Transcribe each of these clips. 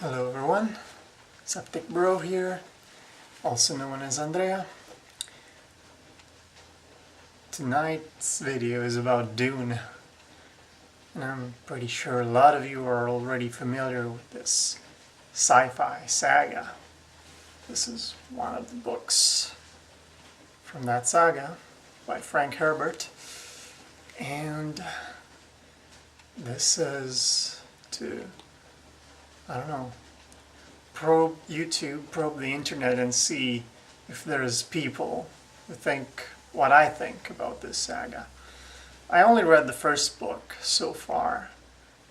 Hello everyone, Septic Bro here, also known as Andrea. Tonight's video is about Dune, and I'm pretty sure a lot of you are already familiar with this sci-fi saga. This is one of the books from that saga by Frank Herbert, and this is to probe YouTube, probe the internet and see if there's people who think what I think about this saga. I only read the first book so far,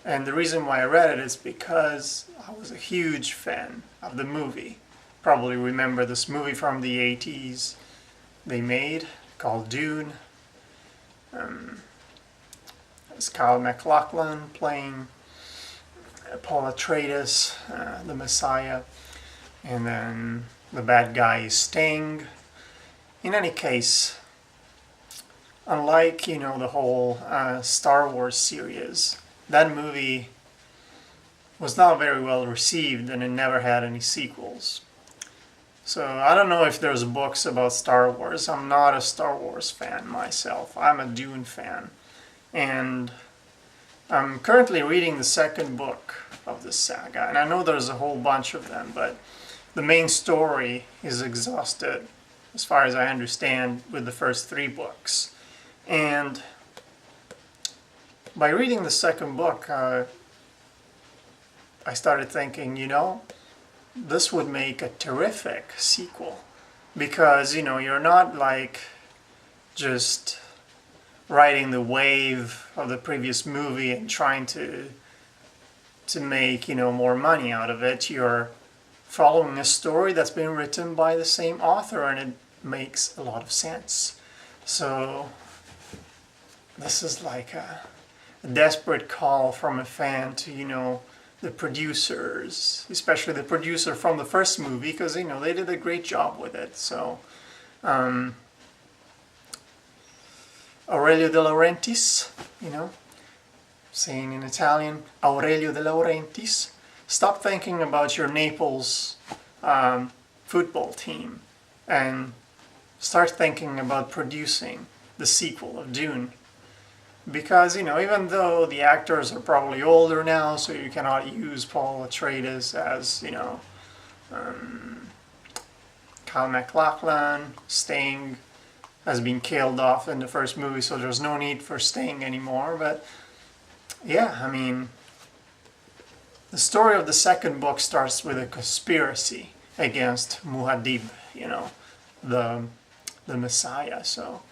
and the reason why I read it is because I was a huge fan of the movie. Probably remember this movie from the 80s they made called Dune. It's Kyle MacLachlan playing Paul Atreides, the Messiah, and then the bad guy is Sting. In any case, unlike, the whole Star Wars series, that movie was not very well received and it never had any sequels. So I don't know if there's books about Star Wars. I'm not a Star Wars fan myself. I'm a Dune fan. And I'm currently reading the second book of this saga, and I know there's a whole bunch of them, but the main story is exhausted, as far as I understand, with the first 3 books. And by reading the second book, I started thinking, this would make a terrific sequel, because, you're not like just riding the wave of the previous movie and trying to make, more money out of it. You're following a story that's been written by the same author, and it makes a lot of sense. So this is like a desperate call from a fan to, the producers, especially the producer from the first movie, because, they did a great job with it. So Aurelio De Laurentiis, saying in Italian, Aurelio De Laurentiis, stop thinking about your Naples football team and start thinking about producing the sequel of Dune. Because, even though the actors are probably older now, so you cannot use Paul Atreides as, Kyle MacLachlan, Sting has been killed off in the first movie, so there's no need for Sting anymore. But yeah, the story of the second book starts with a conspiracy against Muad'Dib, the Messiah. So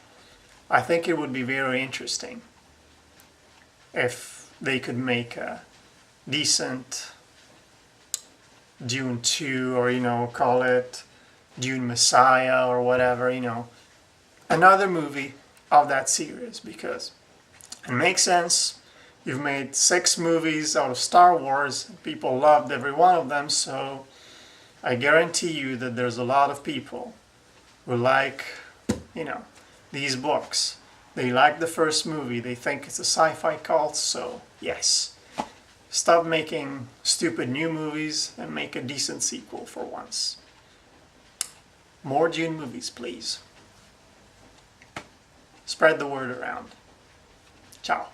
I think it would be very interesting if they could make a decent Dune 2, or call it Dune Messiah or whatever, another movie of that series, because it makes sense. You've made 6 movies out of Star Wars. People loved every one of them, so I guarantee you that there's a lot of people who like, these books. They like the first movie. They think it's a sci-fi cult, so yes. Stop making stupid new movies and make a decent sequel for once. More Dune movies, please. Spread the word around. Ciao.